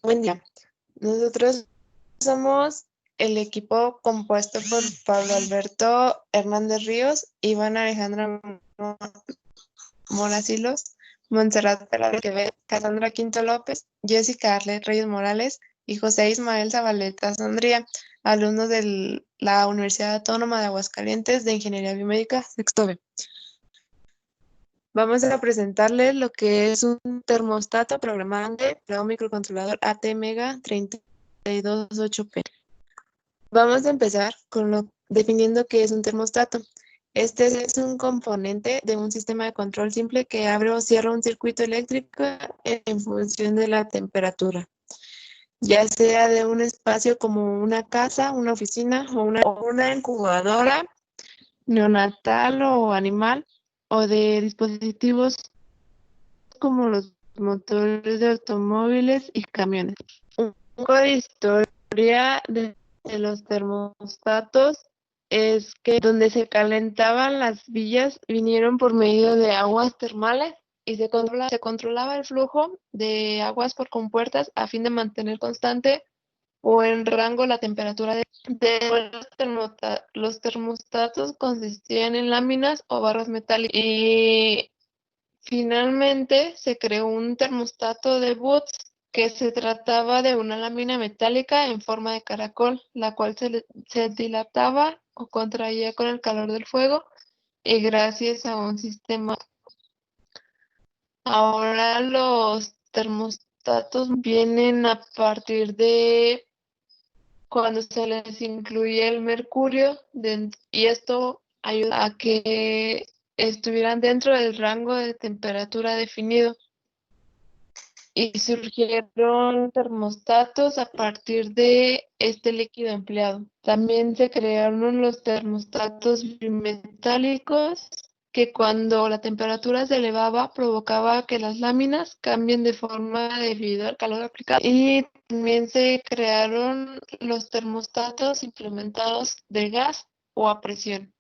Buen día. Nosotros somos el equipo compuesto por Pablo Alberto Hernández Ríos, Iván Alejandra Morasilos, Montserrat Peralta Quevedo, Cassandra Quinto López, Jessica Arlet Reyes Morales y José Ismael Zabaleta Sandría, alumnos de la Universidad Autónoma de Aguascalientes de Ingeniería Biomédica, sexto B. Vamos a presentarles lo que es un termostato programable para un microcontrolador ATmega 328P. Vamos a empezar definiendo qué es un termostato. Este es un componente de un sistema de control simple que abre o cierra un circuito eléctrico en función de la temperatura, ya sea de un espacio como una casa, una oficina o una incubadora neonatal o animal, o de dispositivos como los motores de automóviles y camiones. Un poco de historia de los termostatos es que donde se calentaban las villas vinieron por medio de aguas termales y se controlaba el flujo de aguas por compuertas a fin de mantener constante o en rango la temperatura de los termostatos consistían en láminas o barras metálicas y finalmente se creó un termostato de Boots que se trataba de una lámina metálica en forma de caracol, la cual se dilataba o contraía con el calor del fuego y gracias a un sistema. Ahora los termostatos vienen a partir de cuando se les incluye el mercurio y esto ayuda a que estuvieran dentro del rango de temperatura definido. Y surgieron termostatos a partir de este líquido empleado. También se crearon los termostatos bimetálicos, que cuando la temperatura se elevaba provocaba que las láminas cambien de forma debido al calor aplicado. Y también se crearon los termostatos implementados de gas o a presión.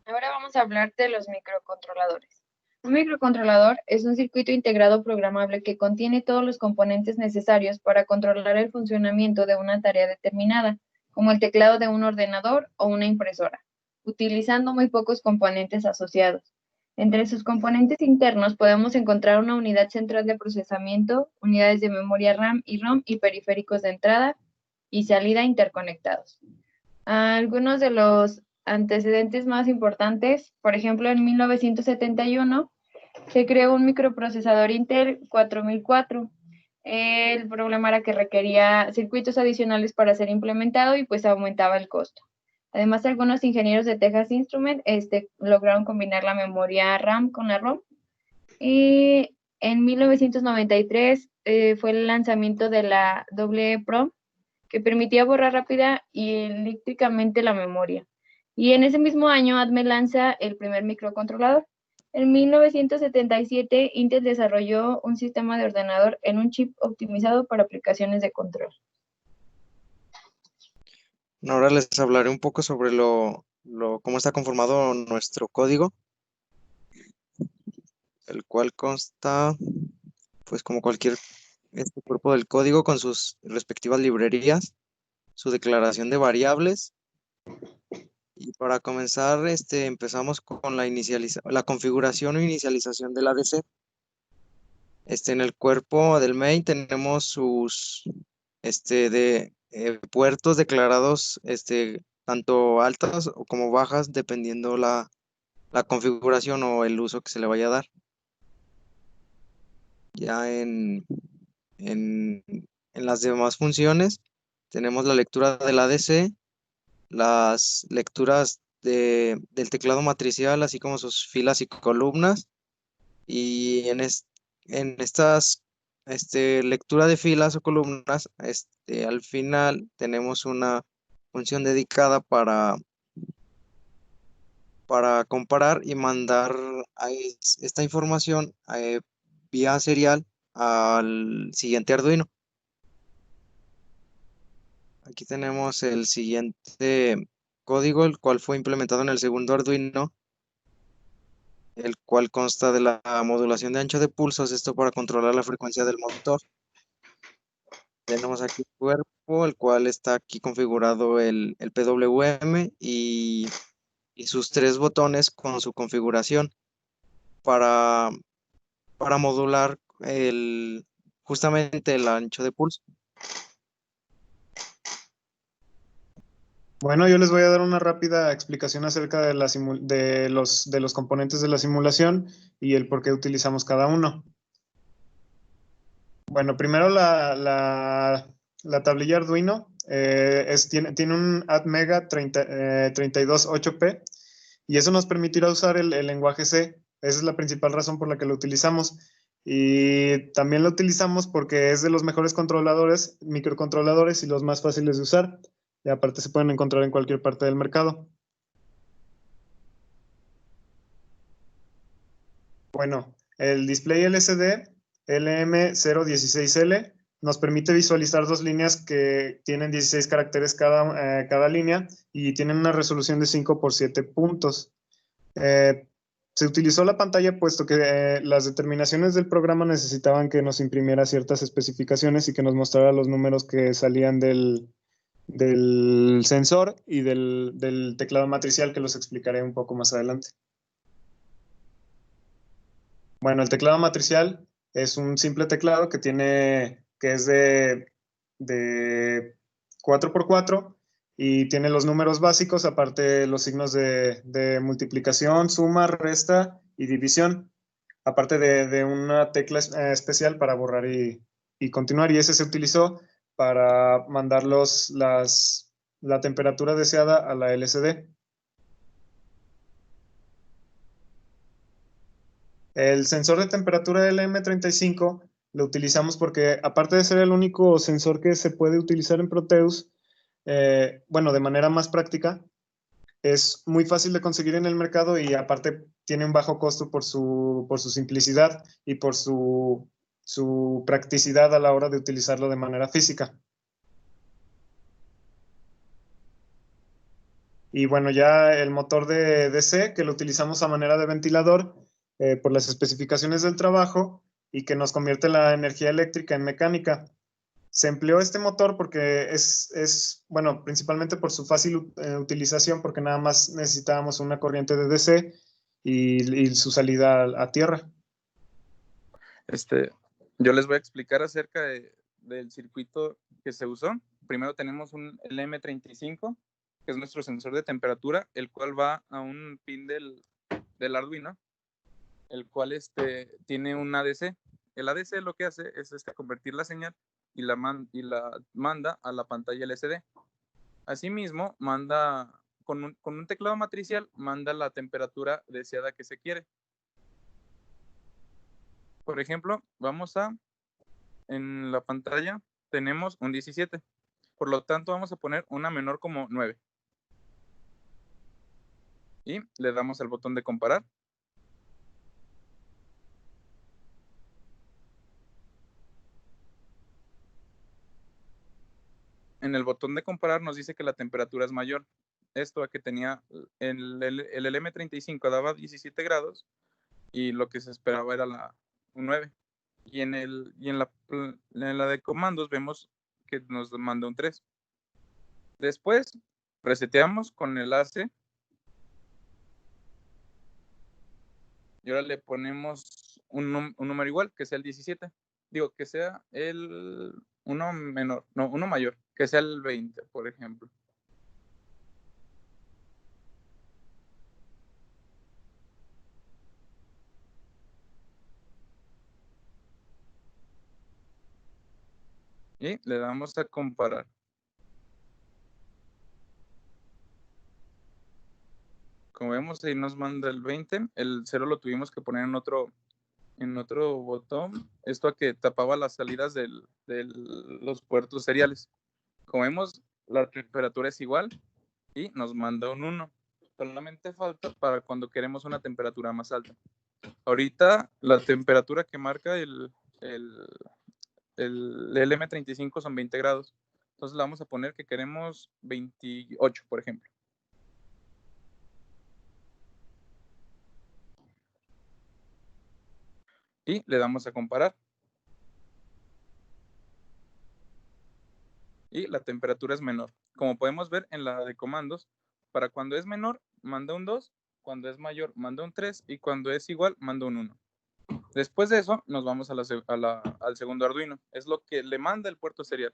Ahora vamos a hablar de los microcontroladores. Un microcontrolador es un circuito integrado programable que contiene todos los componentes necesarios para controlar el funcionamiento de una tarea determinada, como el teclado de un ordenador o una impresora, utilizando muy pocos componentes asociados. Entre sus componentes internos podemos encontrar una unidad central de procesamiento, unidades de memoria RAM y ROM y periféricos de entrada y salida interconectados. Algunos de los antecedentes más importantes, por ejemplo, en 1971 se creó un microprocesador Intel 4004. El problema era que requería circuitos adicionales para ser implementado y pues aumentaba el costo. Además, algunos ingenieros de Texas Instruments lograron combinar la memoria RAM con la ROM. Y en 1993 fue el lanzamiento de la EEPROM, que permitía borrar rápida y eléctricamente la memoria. Y en ese mismo año, ATME lanza el primer microcontrolador. En 1977, Intel desarrolló un sistema de ordenador en un chip optimizado para aplicaciones de control. Ahora les hablaré un poco sobre cómo está conformado nuestro código, el cual consta, pues como cualquier cuerpo del código, con sus respectivas librerías, su declaración de variables. Y para comenzar, empezamos con la configuración o inicialización del ADC. En el cuerpo del main tenemos sus puertos declarados, tanto altas como bajas, dependiendo la configuración o el uso que se le vaya a dar. Ya en las demás funciones tenemos la lectura del ADC, las lecturas del teclado matricial, así como sus filas y columnas. Y en estas lectura de filas o columnas, al final tenemos una función dedicada para comparar y mandar esta información vía serial al siguiente Arduino. Aquí tenemos el siguiente código, el cual fue implementado en el segundo Arduino, el cual consta de la modulación de ancho de pulsos, esto para controlar la frecuencia del motor. Tenemos aquí el cuerpo, el cual está aquí configurado el PWM y sus 3 botones con su configuración para, para modular justamente el ancho de pulso. Bueno, yo les voy a dar una rápida explicación acerca de, de los componentes de la simulación y el por qué utilizamos cada uno. Bueno, primero la tablilla Arduino tiene un Atmega 328P y eso nos permitirá usar el lenguaje C. Esa es la principal razón por la que lo utilizamos. Y también lo utilizamos porque es de los mejores controladores, microcontroladores y los más fáciles de usar. Y aparte se pueden encontrar en cualquier parte del mercado. Bueno, el display LCD LM016L nos permite visualizar 2 líneas que tienen 16 caracteres cada línea y tienen una resolución de 5 por 7 puntos. Se utilizó la pantalla puesto que las determinaciones del programa necesitaban que nos imprimiera ciertas especificaciones y que nos mostrara los números que salían del sensor y del teclado matricial, que los explicaré un poco más adelante. Bueno, el teclado matricial es un simple teclado que es de 4x4 y tiene los números básicos, aparte los signos de multiplicación, suma, resta y división, aparte de una tecla especial para borrar y continuar. Y ese se utilizó para mandar la temperatura deseada a la LCD. El sensor de temperatura LM35 lo utilizamos porque, aparte de ser el único sensor que se puede utilizar en Proteus, bueno, de manera más práctica, es muy fácil de conseguir en el mercado y aparte tiene un bajo costo por su simplicidad y por su practicidad a la hora de utilizarlo de manera física. Y bueno, ya el motor de DC, que lo utilizamos a manera de ventilador por las especificaciones del trabajo y que nos convierte la energía eléctrica en mecánica. Se empleó este motor porque bueno, principalmente por su fácil utilización, porque nada más necesitábamos una corriente de DC y su salida a tierra. Yo les voy a explicar acerca del circuito que se usó. Primero tenemos el M35, que es nuestro sensor de temperatura, el cual va a un pin del Arduino, el cual tiene un ADC. El ADC lo que hace es convertir la señal y la manda a la pantalla LCD. Asimismo, con un teclado matricial, manda la temperatura deseada que se quiere. Por ejemplo, en la pantalla tenemos un 17. Por lo tanto, vamos a poner una menor como 9. Y le damos al botón de comparar. En el botón de comparar nos dice que la temperatura es mayor. Esto a que tenía el LM35 daba 17 grados y lo que se esperaba era un 9. Y en la de comandos vemos que nos manda un 3. Después reseteamos con el AC y ahora le ponemos un número igual, que sea el 17. Digo, que sea uno mayor, que sea el 20, por ejemplo. Y le damos a comparar. Como vemos, ahí nos manda el 20. El 0 lo tuvimos que poner en otro botón. Esto a que tapaba las salidas de los puertos seriales. Como vemos, la temperatura es igual y nos manda un 1. Solamente falta para cuando queremos una temperatura más alta. Ahorita la temperatura que marca el LM35 son 20 grados. Entonces le vamos a poner que queremos 28, por ejemplo. y le damos a comparar. Y la temperatura es menor. Como podemos ver en la de comandos, para cuando es menor, manda un 2, cuando es mayor, manda un 3, y cuando es igual, manda un 1. Después de eso, nos vamos al segundo Arduino. Es lo que le manda el puerto serial.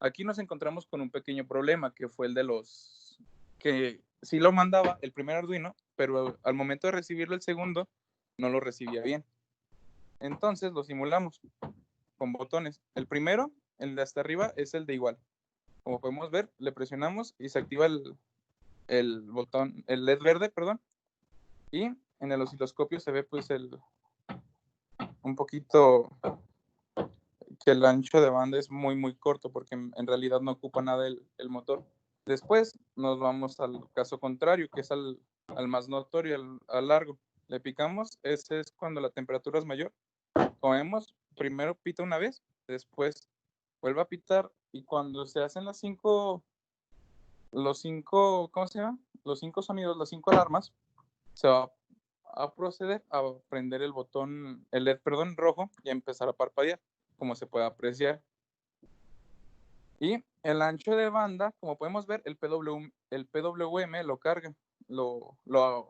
Aquí nos encontramos con un pequeño problema, que fue el de los que sí lo mandaba el primer Arduino, pero al momento de recibirlo el segundo, no lo recibía bien. Entonces lo simulamos con botones. El primero, el de hasta arriba, es el de igual. Como podemos ver, le presionamos y se activa el botón, el LED verde, perdón. Y en el osciloscopio se ve pues un poquito que el ancho de banda es muy muy corto, porque en realidad no ocupa nada el motor. Después nos vamos al caso contrario, que es al más notorio, al largo. Le picamos, ese es cuando la temperatura es mayor. Como vemos, primero pita una vez, después vuelve a pitar, y cuando se hacen los cinco, ¿cómo se llama? Los 5 sonidos, las 5 alarmas, se va a proceder a prender el botón, el LED, perdón, rojo, y a empezar a parpadear, como se puede apreciar. Y el ancho de banda, como podemos ver, el PWM lo carga, lo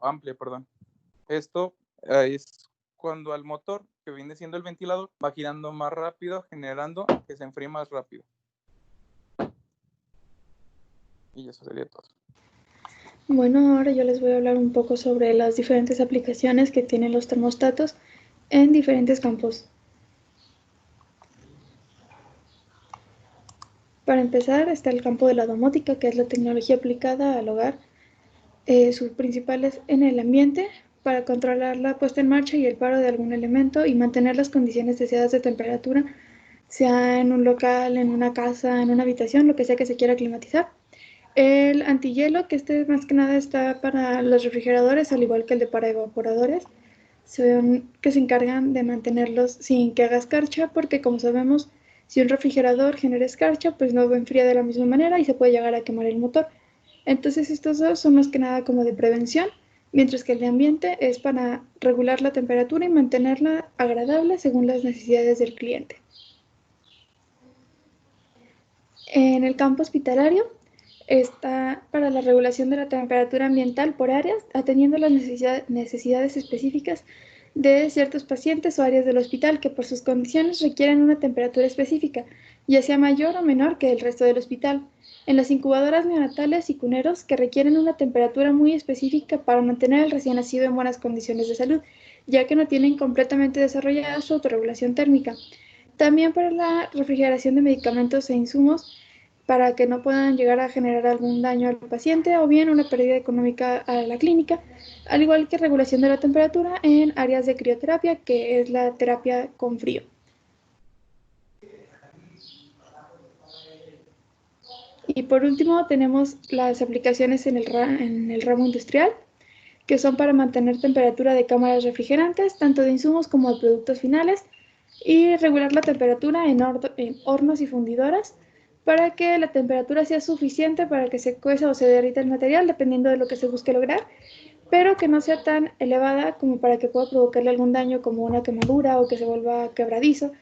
amplia, perdón. Esto es cuando al motor, que viene siendo el ventilador, va girando más rápido, generando que se enfríe más rápido. Y eso sería todo. Bueno, ahora yo les voy a hablar un poco sobre las diferentes aplicaciones que tienen los termostatos en diferentes campos. Para empezar está el campo de la domótica, que es la tecnología aplicada al hogar. Sus principales en el ambiente, para controlar la puesta en marcha y el paro de algún elemento y mantener las condiciones deseadas de temperatura, sea en un local, en una casa, en una habitación, lo que sea que se quiera climatizar. El antihielo, que más que nada está para los refrigeradores, al igual que el de para evaporadores, que se encargan de mantenerlos sin que haga escarcha, porque como sabemos, si un refrigerador genera escarcha, pues no enfría de la misma manera y se puede llegar a quemar el motor. Entonces estos dos son más que nada como de prevención, mientras que el de ambiente es para regular la temperatura y mantenerla agradable según las necesidades del cliente. En el campo hospitalario está para la regulación de la temperatura ambiental por áreas, atendiendo las necesidades específicas de ciertos pacientes o áreas del hospital que por sus condiciones requieren una temperatura específica, ya sea mayor o menor que el resto del hospital. En las incubadoras neonatales y cuneros, que requieren una temperatura muy específica para mantener al recién nacido en buenas condiciones de salud, ya que no tienen completamente desarrollada su autorregulación térmica. También para la refrigeración de medicamentos e insumos, para que no puedan llegar a generar algún daño al paciente o bien una pérdida económica a la clínica, al igual que regulación de la temperatura en áreas de crioterapia, que es la terapia con frío. Y por último tenemos las aplicaciones en el ramo industrial, que son para mantener temperatura de cámaras refrigerantes, tanto de insumos como de productos finales, y regular la temperatura en hornos y fundidoras, para que la temperatura sea suficiente para que se cueza o se derrita el material, dependiendo de lo que se busque lograr, pero que no sea tan elevada como para que pueda provocarle algún daño como una quemadura o que se vuelva quebradizo,